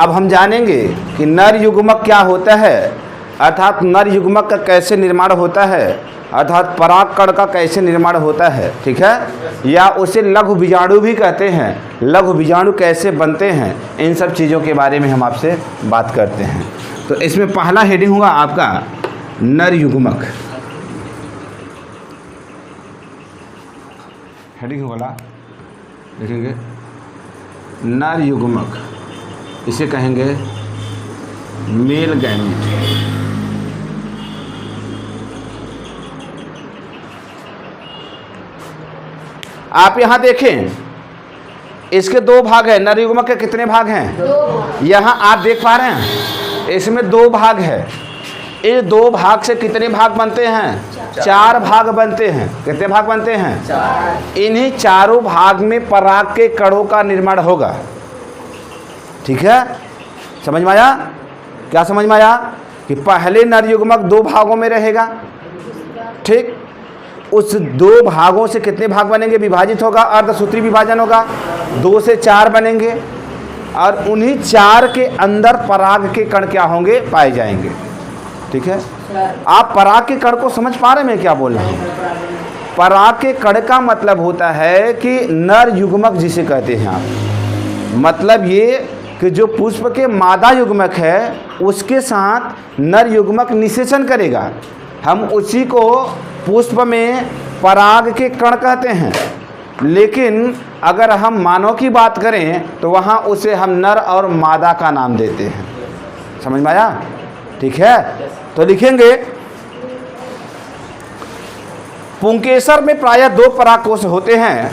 अब हम जानेंगे कि नर युग्मक क्या होता है, अर्थात नर युग्मक का कैसे निर्माण होता है, अर्थात परागकण का कैसे निर्माण होता है, ठीक है, या उसे लघु बीजाणु भी कहते हैं। लघु बीजाणु कैसे बनते हैं, इन सब चीज़ों के बारे में हम आपसे बात करते हैं। तो इसमें पहला हेडिंग होगा आपका नर युग्मक। हेडिंग होगा, देखेंगे नर युग्मक, इसे कहेंगे मेल गैमीट। आप यहां देखें, इसके दो भाग हैं। नर युग्मक के कितने भाग हैं? यहां आप देख पा रहे हैं, इसमें दो भाग है। इस दो भाग से कितने भाग बनते हैं? 4 भाग बनते हैं। कितने भाग बनते हैं? 4। इन्हीं चारों भाग में पराग के कणों का निर्माण होगा। ठीक है, समझ में आया? क्या समझ में आया? कि पहले नर युग्मक 2 भागों में रहेगा, ठीक। उस 2 भागों से कितने भाग बनेंगे? विभाजित होगा, अर्धसूत्री विभाजन होगा, 2 से 4 बनेंगे, और उन्हीं 4 के अंदर पराग के कण क्या होंगे? पाए जाएंगे। ठीक है, आप पराग के कण को समझ पा रहे हैं मैं क्या बोल रहा हूँ? पराग के कण का मतलब होता है कि नर युग्मक जिसे कहते हैं आप, मतलब ये कि जो पुष्प के मादा युग्मक है उसके साथ नर युग्मक निषेचन करेगा, हम उसी को पुष्प में पराग के कण कहते हैं। लेकिन अगर हम मानव की बात करें तो वहाँ उसे हम नर और मादा का नाम देते हैं। समझ में आया? ठीक है, तो लिखेंगे पुंकेसर में प्रायः 2 परागकोश होते हैं।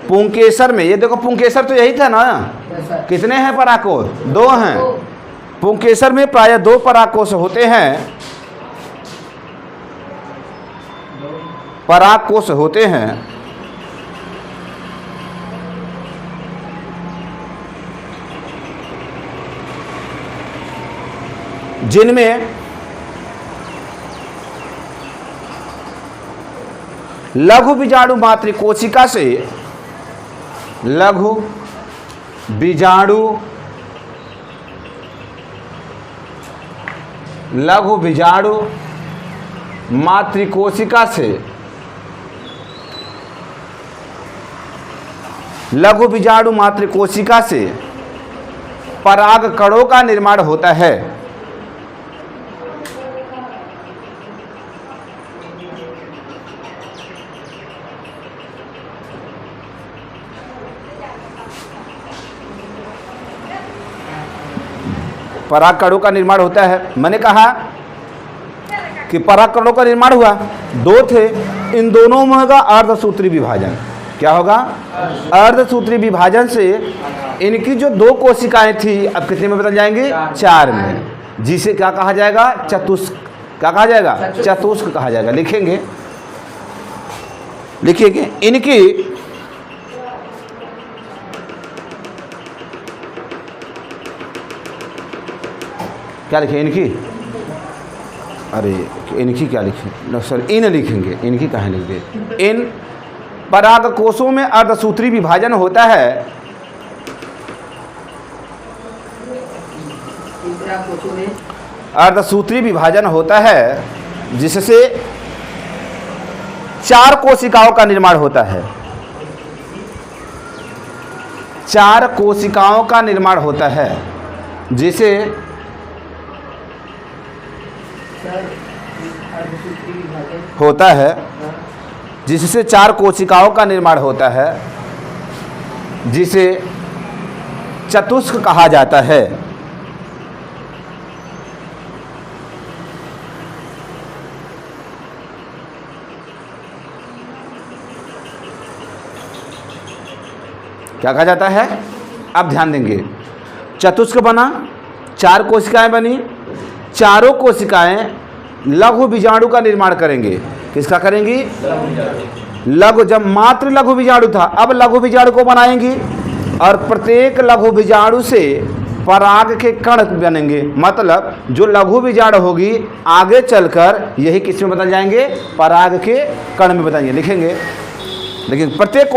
पुंकेसर में, ये देखो पुंकेसर तो यही था ना, कितने हैं परागकोश? 2 हैं। पुंकेसर में प्रायः 2 परागकोश होते हैं, परागकोश होते हैं, जिनमें लघु बीजाणु मातृकोशिका से लघु बीजाणु मातृकोशिका से लघु बीजाणु मातृकोशिका से पराग कणों का निर्माण होता है। पराग कणों का निर्माण होता है। मैंने कहा कि पराग कणों का निर्माण हुआ, 2 थे, इन दोनों में होगा अर्धसूत्री विभाजन। क्या होगा? अर्धसूत्री विभाजन से इनकी जो 2 कोशिकाएं थी अब कितने में बदल जाएंगी? 4 में, जिसे क्या कहा जाएगा? चतुष्क। क्या कहा जाएगा? चतुष्क कहा जाएगा। लिखेंगे इनकी क्या लिखे? इनकी, अरे इनकी क्या लिखे? नो सॉरी, इन लिखेंगे। इनकी कहाँ लिख दे? इन पराग कोशों में अर्धसूत्री विभाजन होता है। अर्धसूत्री विभाजन होता है जिससे 4 कोशिकाओं का निर्माण होता है। 4 कोशिकाओं का निर्माण होता है, जिसे होता है, जिससे 4 कोशिकाओं का निर्माण होता है, जिसे चतुष्क कहा जाता है। क्या कहा जाता है? अब ध्यान देंगे, चतुष्क बना, 4 कोशिकाएं बनी, चारों कोशिकाएं लघु बीजाणु का निर्माण करेंगे। किसका करेंगी? लघु। जब मात्र लघु बीजाणु था, अब लघु बीजाणु को बनाएंगी, और प्रत्येक लघु बीजाणु से पराग के कण बनेंगे। मतलब जो लघु बीजाणु होगी आगे चलकर यही किस में बदल जाएंगे? पराग के कण में बदलेंगे। लिखेंगे लेकिन प्रत्येक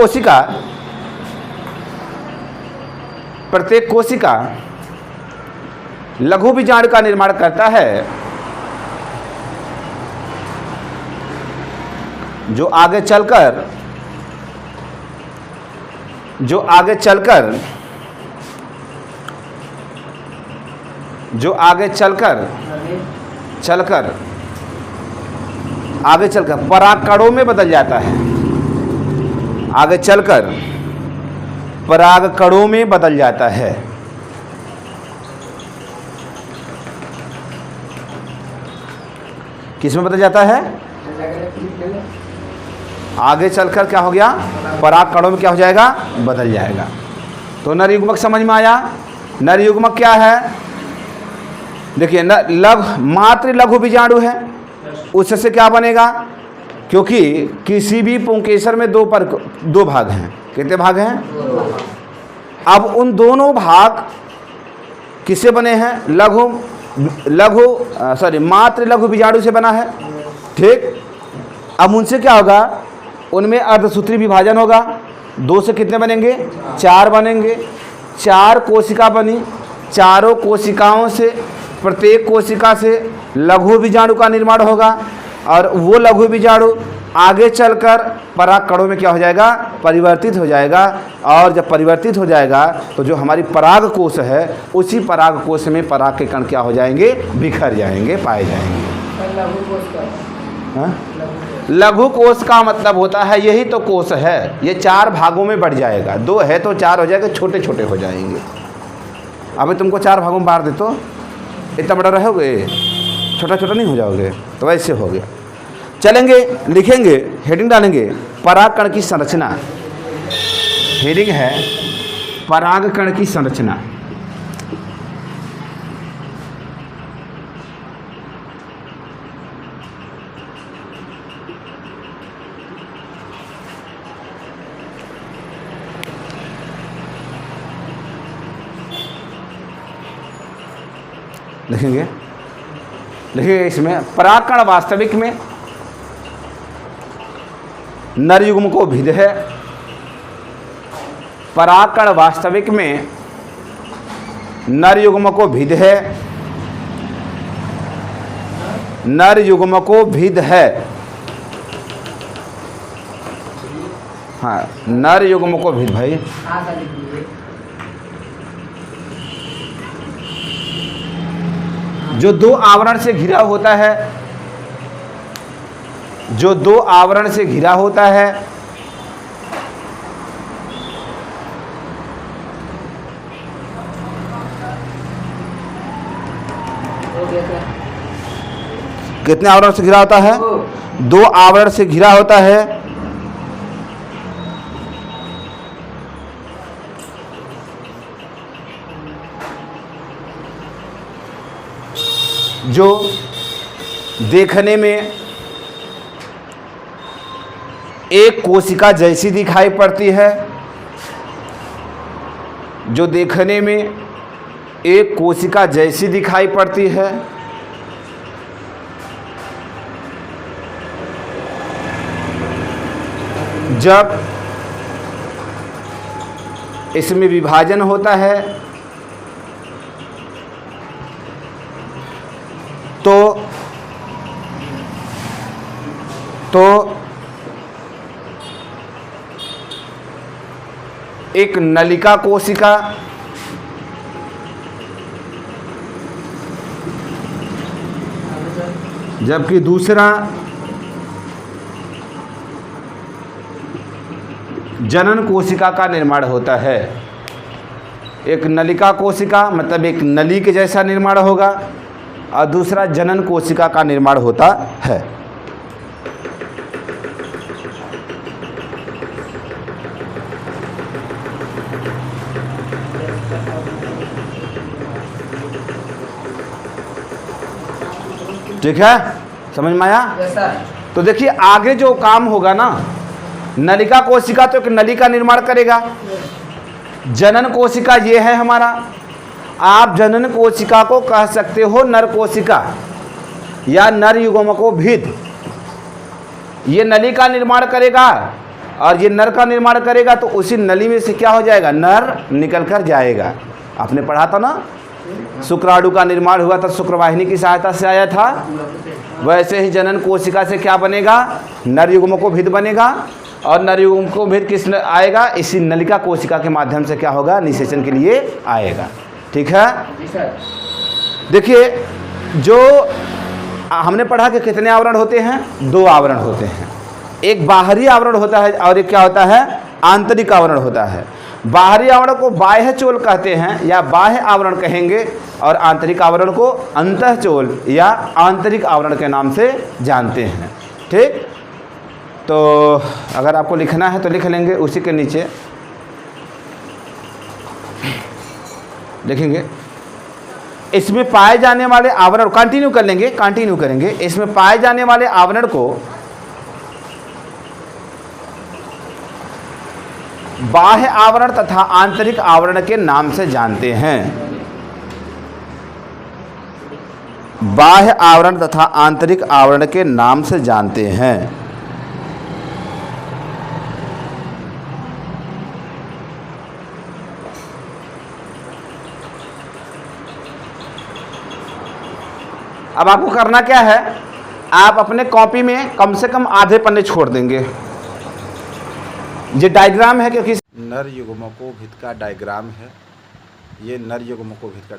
कोशिका लघु बीजाणु का निर्माण करता है, जो आगे चलकर परागकणों में बदल जाता है। आगे चलकर परागकणों में बदल जाता है। किस में बदल जाता है? आगे चलकर क्या हो गया? परागकणों में क्या हो जाएगा? बदल जाएगा। तो नर युग्मक समझ में आया? नर युग्मक क्या है? देखिए, मात्र लघु बीजाणु है, उससे क्या बनेगा? क्योंकि किसी भी पुंकेसर में दो भाग हैं। कितने भाग हैं? अब उन दोनों भाग किससे बने हैं? मात्र लघु बीजाणु से बना है। ठीक। अब उनसे क्या होगा? उनमें अर्धसूत्री विभाजन होगा। 2 से कितने बनेंगे? 4 बनेंगे। 4 कोशिका बनी। चारों कोशिकाओं से, प्रत्येक कोशिका से लघु बीजाणु का निर्माण होगा, और वो लघु बीजाणु आगे चलकर परागकणों में क्या हो जाएगा? परिवर्तित हो जाएगा। और जब परिवर्तित हो जाएगा तो जो हमारी पराग कोश है, उसी पराग कोश में पराग के कण क्या हो जाएंगे? बिखर जाएंगे, पाए जाएंगे। लघु कोश का मतलब होता है, यही तो कोश है, ये 4 भागों में बढ़ जाएगा। 2 है तो 4 हो जाएगा, छोटे छोटे हो जाएंगे। अभी तुमको 4 भागों में बांट दे तो इतना बड़ा रहोगे, छोटा छोटा नहीं हो जाओगे। तो ऐसे हो गया। चलेंगे, लिखेंगे, हेडिंग डालेंगे, परागकण की संरचना। हेडिंग है परागकण की संरचना। लिखेंगे इसमें परागकण वास्तविक में नर युग्म को भिद है। परागकण वास्तविक में नर युग्म को भिद है। नर युग्म को भिद है। हाँ, नर युग्म को भिद भाई। जो 2 आवरण से घिरा होता है, जो 2 आवरण से घिरा होता है, कितने आवरण से घिरा होता है? 2 आवरण से घिरा होता है। जो देखने में एक कोशिका जैसी दिखाई पड़ती है, जो देखने में एक कोशिका जैसी दिखाई पड़ती है, जब इसमें विभाजन होता है तो एक नलिका कोशिका जबकि दूसरा जनन कोशिका का निर्माण होता है। एक नलिका कोशिका मतलब एक नली के जैसा निर्माण होगा, और दूसरा जनन कोशिका का निर्माण होता है। ठीक है, समझ में आया? तो देखिए आगे जो काम होगा ना, नलिका कोशिका तो एक नली का निर्माण करेगा। जनन कोशिका ये है हमारा। आप जनन कोशिका को कह सकते हो नर कोशिका या नर युग्म को भिद। ये नली का निर्माण करेगा और ये नर का निर्माण करेगा तो उसी नली में से क्या हो जाएगा, नर निकल कर जाएगा। आपने पढ़ा था ना, शुक्राणु का निर्माण हुआ था शुक्रवाहिनी की सहायता से आया था। वैसे ही जनन कोशिका से क्या बनेगा, नर युग्म भिद बनेगा, और नर युग्म भिद किस आएगा, इसी नलिका कोशिका के माध्यम से क्या होगा, निषेचन के लिए आएगा। ठीक है, देखिए जो हमने पढ़ा कि कितने आवरण होते हैं, 2 आवरण होते हैं। एक बाहरी आवरण होता है और एक क्या होता है, आंतरिक आवरण होता है। बाहरी आवरण को बाह्य चोल कहते हैं या बाह्य आवरण कहेंगे, और आंतरिक आवरण को अंतःचोल या आंतरिक आवरण के नाम से जानते हैं। ठीक, तो अगर आपको लिखना है तो लिख लेंगे, उसी के नीचे लिखेंगे। इसमें पाए जाने वाले आवरण, कंटिन्यू कर लेंगे, कंटिन्यू करेंगे। इसमें पाए जाने वाले आवरण को बाह्य आवरण तथा आंतरिक आवरण के नाम से जानते हैं। बाह्य आवरण तथा आंतरिक आवरण के नाम से जानते हैं। अब आपको करना क्या है, आप अपने कॉपी में कम से कम आधे पन्ने छोड़ देंगे। ये डायग्राम है, क्योंकि नर युग्मकों भिद का डायग्राम है, ये नर युग्मकों भिद का